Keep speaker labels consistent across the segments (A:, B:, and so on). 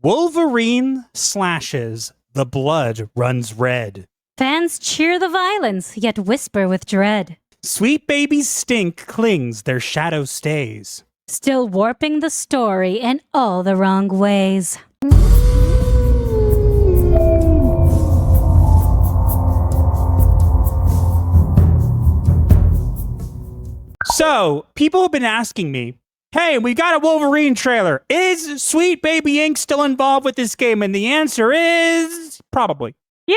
A: Wolverine slashes, the blood runs red.
B: Fans cheer the violence, yet whisper with dread.
A: Sweet baby's stink clings, their shadow stays.
B: Still warping the story in all the wrong ways.
A: So, people have been asking me, hey, we got a Wolverine trailer. Is Sweet Baby Inc. still involved with this game? And the answer is probably.
B: Yeah.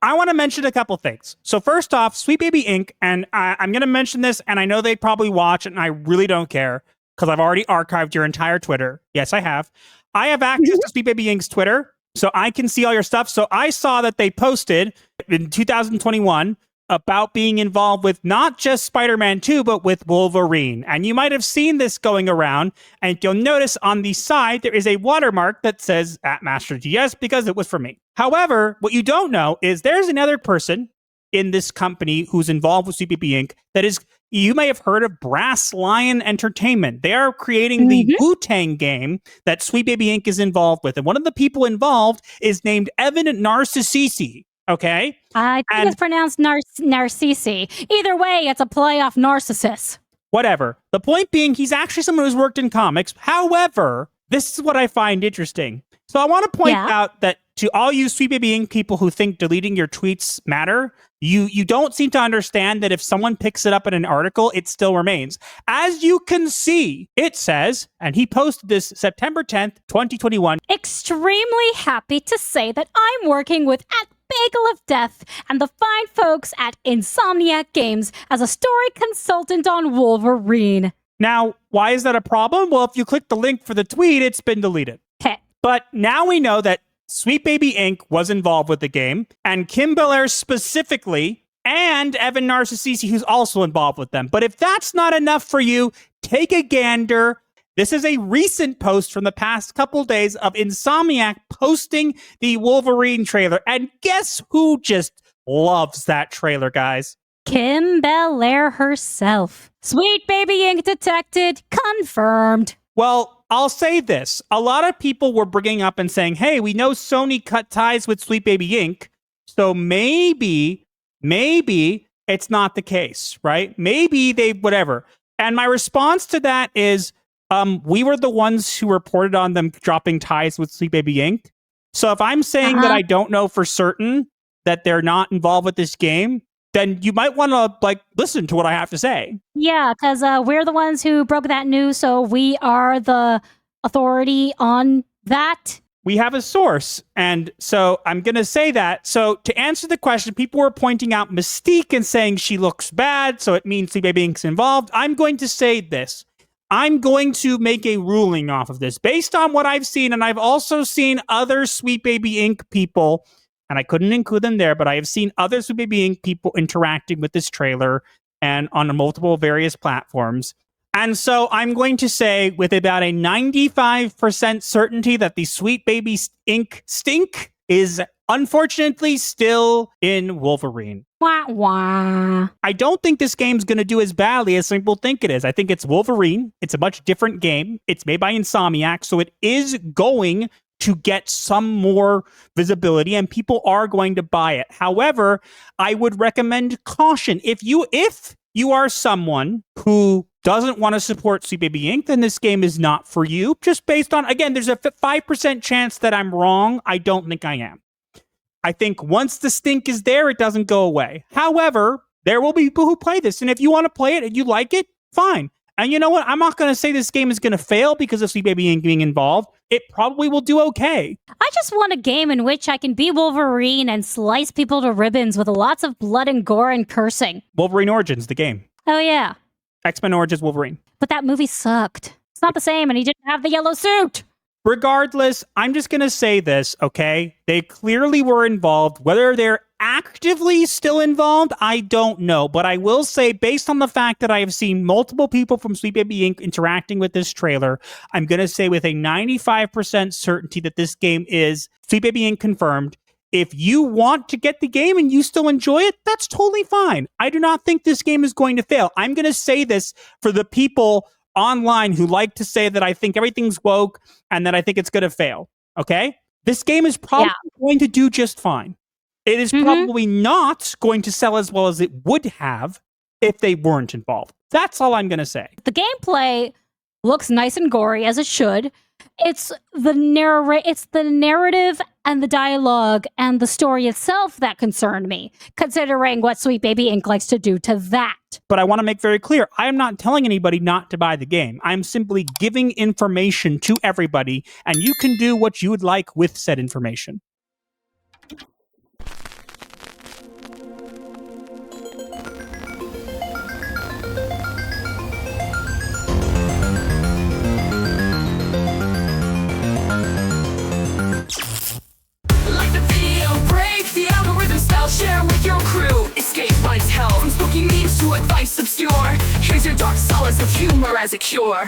A: I want to mention a couple things. So first off, Sweet Baby Inc., and I'm going to mention this, and I know they probably watch it, and I really don't care, because I've already archived your entire Twitter. Yes, I have. I have access to Sweet Baby Inc.'s Twitter, so I can see all your stuff. So I saw that they posted in 2021 about being involved with not just Spider-Man 2, but with Wolverine. And you might have seen this going around, and you'll notice on the side, there is a watermark that says @MasterGS because it was for me. However, what you don't know is there's another person in this company who's involved with Sweet Baby Inc. that is, you may have heard of Brass Lion Entertainment. They are creating the Wu-Tang game that Sweet Baby Inc. is involved with. And one of the people involved is named Evan Narcissisi. Okay?
B: I think it's pronounced Narcissi. Either way, it's a play off Narcissus.
A: Whatever. The point being, he's actually someone who's worked in comics. However, this is what I find interesting. So I want to point out that to all you Sweet Baby Inc. people who think deleting your tweets matter, you don't seem to understand that if someone picks it up in an article, it still remains. As you can see, it says, and he posted this September 10th, 2021.
B: Extremely happy to say that I'm working with Bagel of Death and the fine folks at Insomniac Games as a story consultant on Wolverine.
A: Now, why is that a problem? Well, if you click the link for the tweet, it's been deleted.
B: Heh.
A: But now we know that Sweet Baby Inc. was involved with the game, and Kim Belair specifically, and Evan Narcissisi, who's also involved with them. But if that's not enough for you, take a gander. This is a recent post from the past couple days of Insomniac posting the Wolverine trailer. And guess who just loves that trailer, guys?
B: Kim Belair herself. Sweet Baby Inc. detected. Confirmed.
A: Well, I'll say this. A lot of people were bringing up and saying, hey, we know Sony cut ties with Sweet Baby Inc., so maybe it's not the case, right? Maybe they, whatever. And my response to that is, we were the ones who reported on them dropping ties with Sweet Baby Inc. So if I'm saying that I don't know for certain that they're not involved with this game, then you might want to listen to what I have to say.
B: Yeah, because we're the ones who broke that news, so we are the authority on that.
A: We have a source, and so I'm going to say that. So to answer the question, people were pointing out Mystique and saying she looks bad, so it means Sweet Baby Inc.'s involved. I'm going to say this. I'm going to make a ruling off of this based on what I've seen, and I've also seen other Sweet Baby Inc. people, and I couldn't include them there, but I have seen other Sweet Baby Inc. people interacting with this trailer and on multiple various platforms. And so I'm going to say with about a 95% certainty that the Sweet Baby Inc. stink is unfortunately still in Wolverine.
B: Wah, wah.
A: I don't think this game's going to do as badly as some people think it is. I think it's Wolverine. It's a much different game. It's made by Insomniac, so it is going to get some more visibility and people are going to buy it. However, I would recommend caution. If you are someone who doesn't want to support Sweet Baby Inc., then this game is not for you. Just based on, again, there's a 5% chance that I'm wrong. I don't think I am. I think once the stink is there, it doesn't go away. However, there will be people who play this. And if you want to play it and you like it, fine. And you know what? I'm not going to say this game is going to fail because of Sweet Baby Inc. being involved. It probably will do okay.
B: I just want a game in which I can be Wolverine and slice people to ribbons with lots of blood and gore and cursing.
A: Wolverine Origins, the game.
B: Oh, yeah.
A: X-Men Origins Wolverine.
B: But that movie sucked. It's not the same, and he didn't have the yellow suit.
A: Regardless, I'm just going to say this, okay? They clearly were involved. Whether they're actively still involved, I don't know. But I will say, based on the fact that I have seen multiple people from Sweet Baby Inc. interacting with this trailer, I'm going to say with a 95% certainty that this game is Sweet Baby Inc. confirmed. If you want to get the game and you still enjoy it, that's totally fine. I do not think this game is going to fail. I'm going to say this for the people online who like to say that I think everything's woke and that I think it's going to fail. Okay? This game is probably going to do just fine. It is probably not going to sell as well as it would have if they weren't involved. That's all I'm going to say.
B: The gameplay looks nice and gory, as it should. It's the narrative and the dialogue and the story itself that concerned me, considering what Sweet Baby Inc. likes to do to that.
A: But I want to make very clear, I am not telling anybody not to buy the game. I'm simply giving information to everybody, and you can do what you would like with said information.
C: Share with your crew, escape life's hell. From spooky memes to advice obscure, here's your dark solace of humor as a cure.